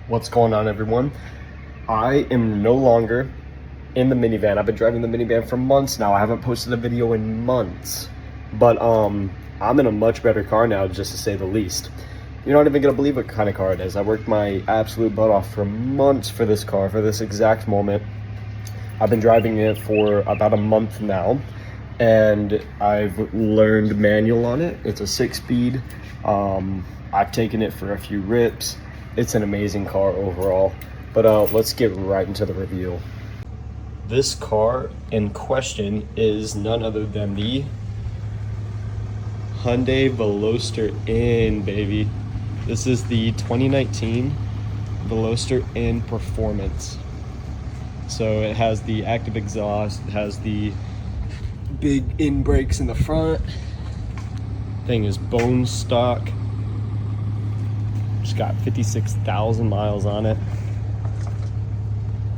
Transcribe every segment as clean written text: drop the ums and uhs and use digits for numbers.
What's going on, everyone? I am no longer in the minivan. I've been driving the minivan for months now. I haven't posted a video in months, but I'm in a much better car now, just to say the least. You're not even gonna believe what kind of car it is. I worked my absolute butt off for months for this car, for this exact moment. I've been driving it for about a month now, and I've learned manual on it. It's a 6-speed. I've taken it for a few rips. It's an amazing car overall, but let's get right into the review. This car in question is none other than the Hyundai Veloster N, baby. This is the 2019 Veloster N Performance. So it has the active exhaust, it has the big in brakes in the front. Thing is bone stock. It's got 56,000 miles on it.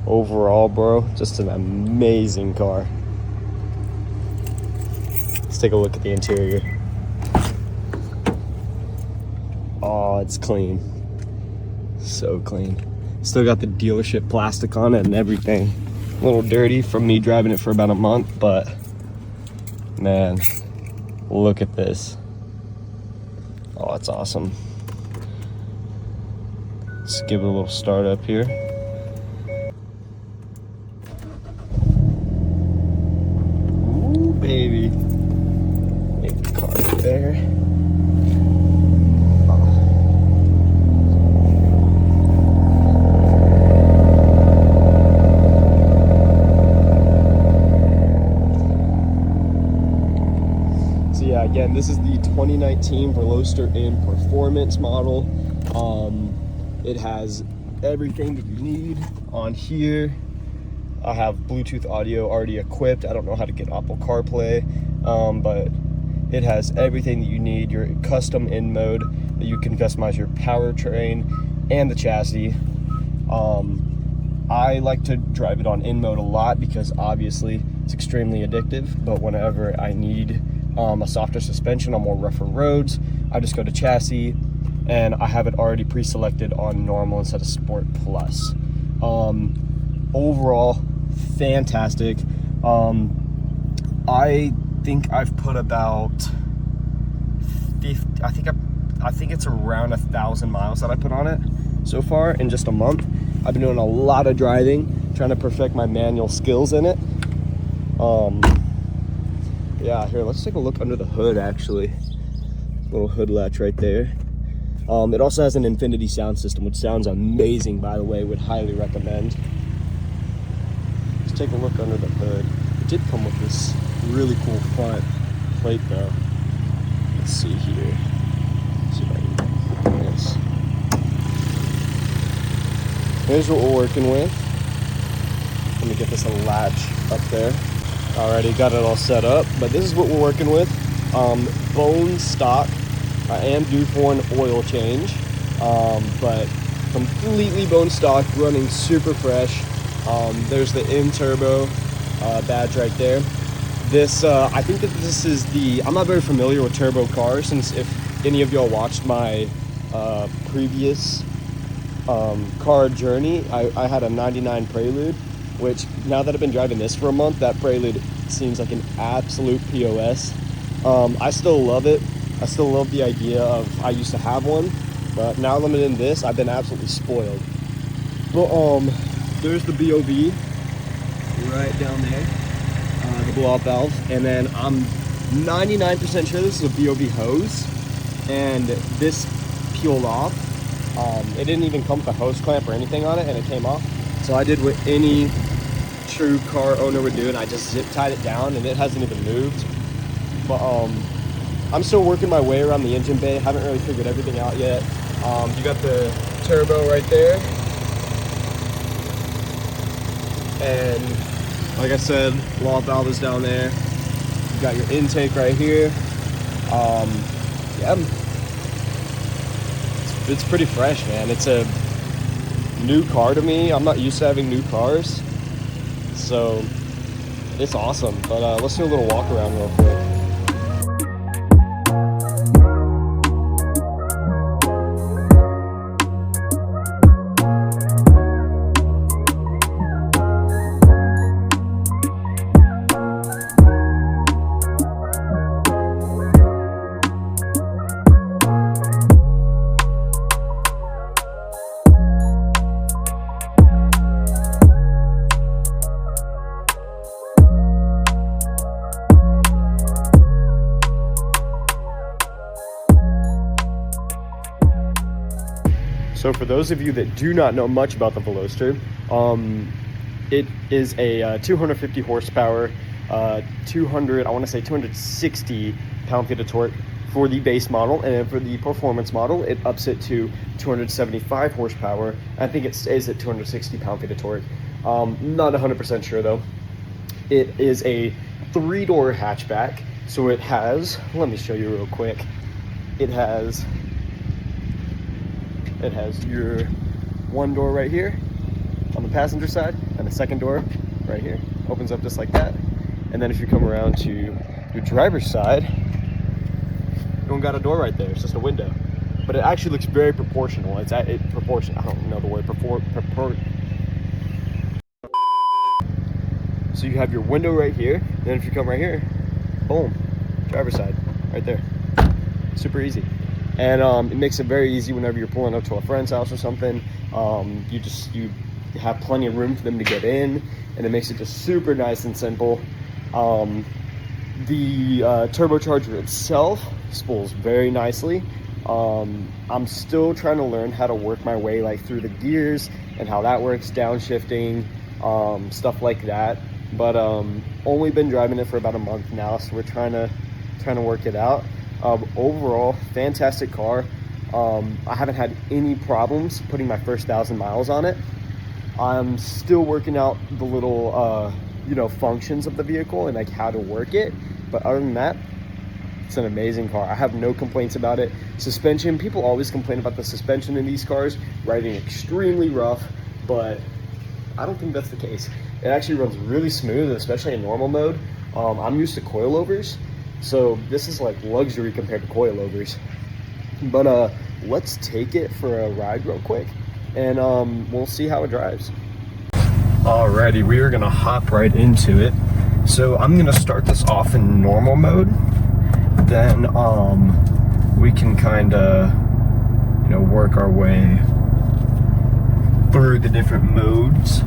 Overall, bro, just an amazing car. Let's take a look at the interior. Oh, it's clean. So clean. Still got the dealership plastic on it and everything. A little dirty from me driving it for about a month, but man, look at this. Oh, it's awesome. Let's give it a little start up here. Ooh, baby. Make the car there. So yeah, again, this is the 2019 Veloster N Performance model. It has everything that you need on here. I have Bluetooth audio already equipped. I don't know how to get Apple CarPlay, but it has everything that you need. Your custom in mode that you can customize your powertrain and the chassis. I like to drive it on in mode a lot because obviously it's extremely addictive, but whenever I need a softer suspension on more rougher roads, I just go to chassis, and I have it already pre-selected on normal instead of sport plus. Overall, fantastic. I think I've put about 50, I think it's around 1,000 miles that I put on it so far in just a month. I've been doing a lot of driving, trying to perfect my manual skills in it. Yeah, here, let's take a look under the hood, actually. Little hood latch right there. It also has an infinity sound system, which sounds amazing, by the way. Would highly recommend. Let's take a look under the hood. It did come with this really cool front plate, though. Let's see here. Let's see if I can do this. Here's what we're working with. Let me get this little latch up there. Already got it all set up, but this is what we're working with. Bone stock. I am due for an oil change, but completely bone stock, running super fresh. There's the in turbo badge right there. This, I think that this is the, I'm not very familiar with turbo cars, since if any of y'all watched my previous car journey, I had a 99 Prelude, which now that I've been driving this for a month, that Prelude seems like an absolute POS. I still love it. I still love the idea of, I used to have one, but now that I'm in this, I've been absolutely spoiled. But there's the BOV right down there, the blow-off valve, and then I'm 99% sure this is a BOV hose, and this peeled off. It didn't even come with a hose clamp or anything on it, and it came off. So I did what any true car owner would do, and I just zip tied it down, and it hasn't even moved. But I'm still working my way around the engine bay. Haven't really figured everything out yet. You got the turbo right there. And like I said, blow-off valve is down there. You got your intake right here. Yeah, it's pretty fresh, man. It's a new car to me. I'm not used to having new cars, so it's awesome. But let's do a little walk around real quick. So for those of you that do not know much about the Veloster, it is a 250 horsepower, 260 pound-feet of torque for the base model, and then for the performance model, it ups it to 275 horsepower. I think it stays at 260 pound-feet of torque. Not 100% sure though. It is a 3-door hatchback, so it has, let me show you real quick. It has your one door right here on the passenger side, and the second door right here opens up just like that. And then if you come around to your driver's side, you don't got a door right there, it's just a window. But it actually looks very proportional. It's at proportion. I don't know the word So you have your window right here, and then if you come right here, boom, driver's side right there. Super easy. And it makes it very easy whenever you're pulling up to a friend's house or something. You have plenty of room for them to get in, and it makes it just super nice and simple. The turbocharger itself spools very nicely. I'm still trying to learn how to work my way like through the gears and how that works, downshifting, stuff like that. But only been driving it for about a month now, so we're trying to work it out. Overall, fantastic car. I haven't had any problems putting my first 1,000 miles on it. I'm still working out the little functions of the vehicle and like how to work it, but other than that, it's an amazing car. I have no complaints about it. Suspension, people always complain about the suspension in these cars, riding extremely rough, but I don't think that's the case. It actually runs really smooth, especially in normal mode. I'm used to coilovers, so this is like luxury compared to coilovers. But let's take it for a ride real quick, and we'll see how it drives. Alrighty, we are gonna hop right into it. So I'm gonna start this off in normal mode, then we can kind of work our way through the different modes.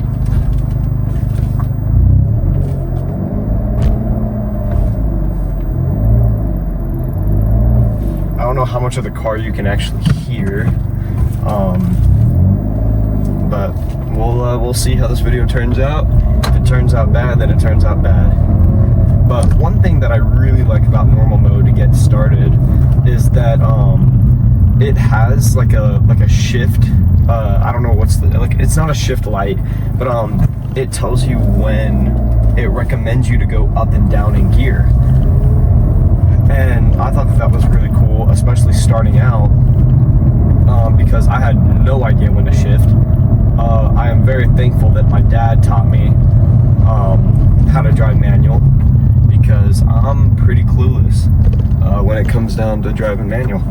I don't know how much of the car you can actually hear, but we'll see how this video turns out. If it turns out bad, then it turns out bad. But one thing that I really like about normal mode to get started is that it has like a shift. I don't know what's it's not a shift light, but it tells you when it recommends you to go up and down in gear. And I thought that was really cool, especially starting out, because I had no idea when to shift. I am very thankful that my dad taught me how to drive manual, because I'm pretty clueless when it comes down to driving manual.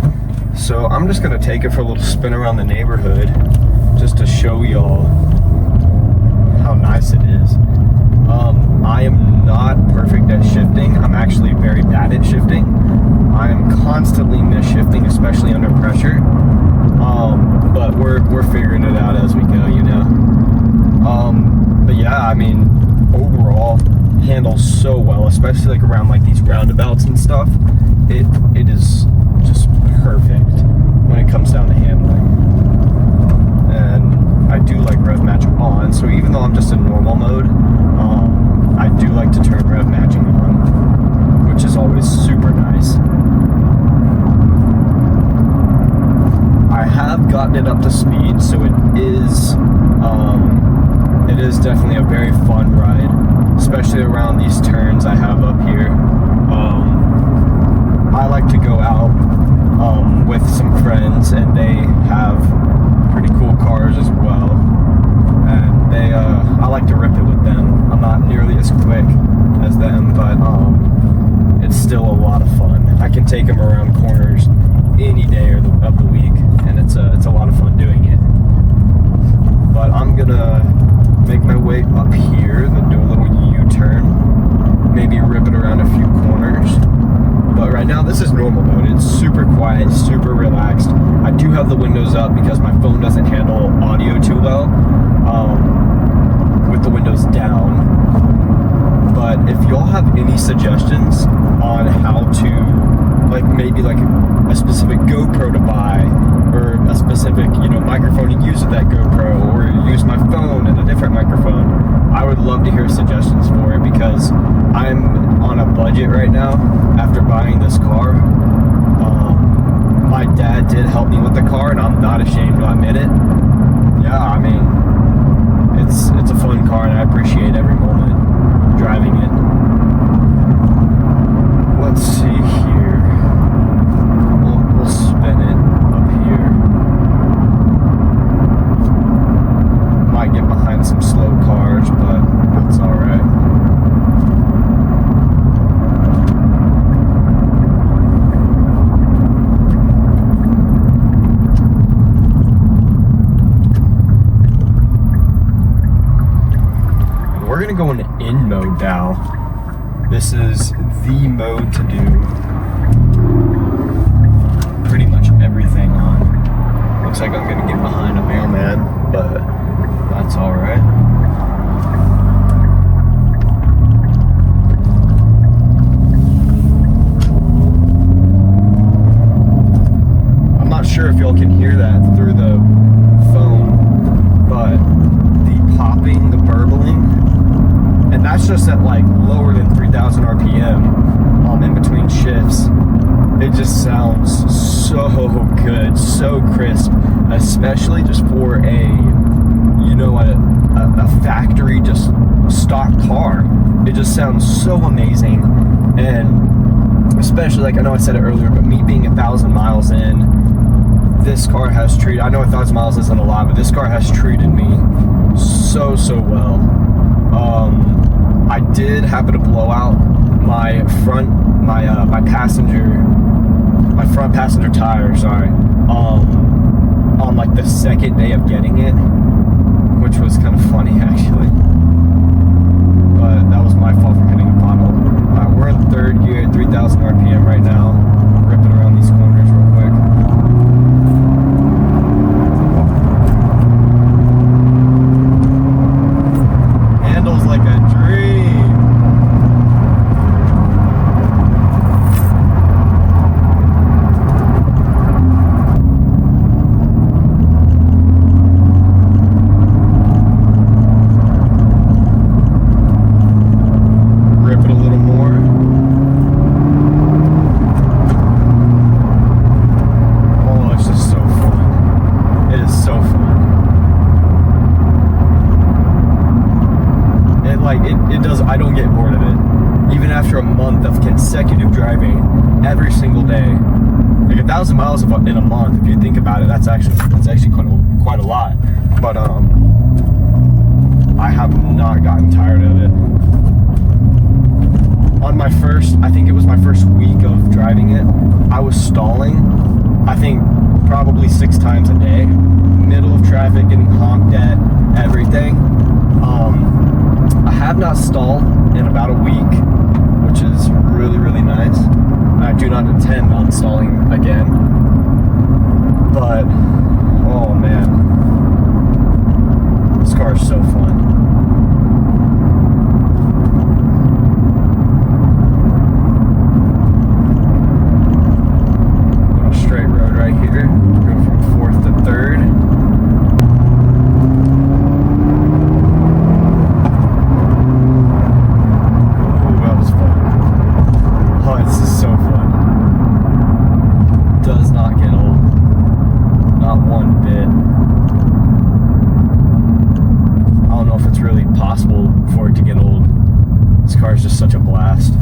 So I'm just gonna take it for a little spin around the neighborhood just to show y'all how nice it is. I am not perfect at shifting. I'm actually very bad at shifting. I am constantly mis-shifting, especially under pressure. But we're figuring it out as we go, But yeah, I mean, overall, handles so well, especially like around like these roundabouts and stuff. It is just perfect when it comes down to handling. And I do like rev match on, so even though I'm just in normal mode, I do like to turn rev matching on, which is always super nice. I have gotten it up to speed, so it is definitely a very fun ride, especially around these turns I have up here. I like to go out with some friends, and they have pretty cool cars as well, and I like to rip it with them. I'm not nearly as quick as them, but it's still a lot of fun. I can take them around corners any day of the week, and it's a lot of fun doing it. But I'm gonna make my way up here, then do a little U-turn, maybe rip it around a few corners. But right now this is normal mode. It's super quiet, super relaxed. I do have the windows up because my phone doesn't handle audio too well with the windows down. But if y'all have any suggestions on how to like maybe like a specific GoPro to buy, or a specific, you know, microphone to use with that GoPro, or use my phone and a different microphone, I would love to hear suggestions for it, because I'm on a budget right now after buying this car. My dad did help me with the car, and I'm not ashamed to admit it. Yeah, I mean, it's a fun car, and I appreciate every moment driving it. Let's see here. We'll spin it up here. Might get behind some slow cars, but that's all right. We're gonna go into in mode now. This is the mode to do pretty much everything on. Looks like I'm gonna get behind a mailman, but that's all right. I'm not sure if y'all can hear that through the phone, but the popping, the burbling, and that's just at like lower than 3,000 RPM in between shifts. It just sounds so good, so crisp, especially just for a, you know, a factory just stock car. It just sounds so amazing. And especially, like, I know I said it earlier, but me being 1,000 miles in, this car has treated, I know 1,000 miles isn't a lot, but this car has treated me so well. I did happen to blow out my front passenger tire, sorry, on like the second day of getting it, which was kind of funny actually, but that was my fault for hitting a pothole. We're in third gear at 3,000 RPM right now, ripping around these corners real quick. Handles like a dream. Rip it a little more. Oh, it's just so fun. It is so fun. It does, I don't get bored of it. Even after a month of consecutive driving every single day. Like 1,000 miles in a month, if you think about it, that's actually quite a lot. But I have not gotten tired of it. On my first, I think it was my first week of driving it, I was stalling, I think probably 6 times a day. Middle of traffic, getting honked at, everything. I have not stalled in about a week, which is really nice. I do not intend on stalling again, but oh man, this car is so fun. Little straight road right here, go from 4th to 3rd. Does not get old, not one bit. I don't know if it's really possible for it to get old. This car is just such a blast.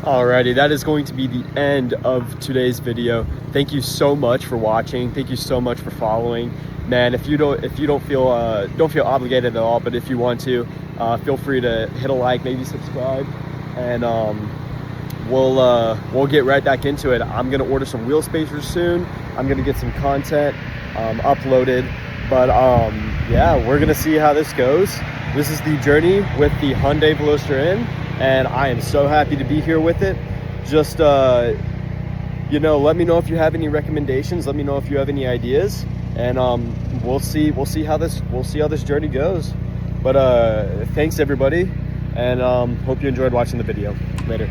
Alrighty, that is going to be the end of today's video. Thank you so much for watching. Thank you so much for following. Man, if you don't feel obligated at all, but if you want to, feel free to hit a like, maybe subscribe, and we'll get right back into it. I'm gonna order some wheel spacers soon. I'm gonna get some content uploaded, but yeah, we're gonna see how this goes. This is the journey with the Hyundai Veloster in, and I am so happy to be here with it. Just you know, let me know if you have any recommendations. Let me know if you have any ideas, and we'll see how this journey goes. But thanks everybody, and hope you enjoyed watching the video. Later.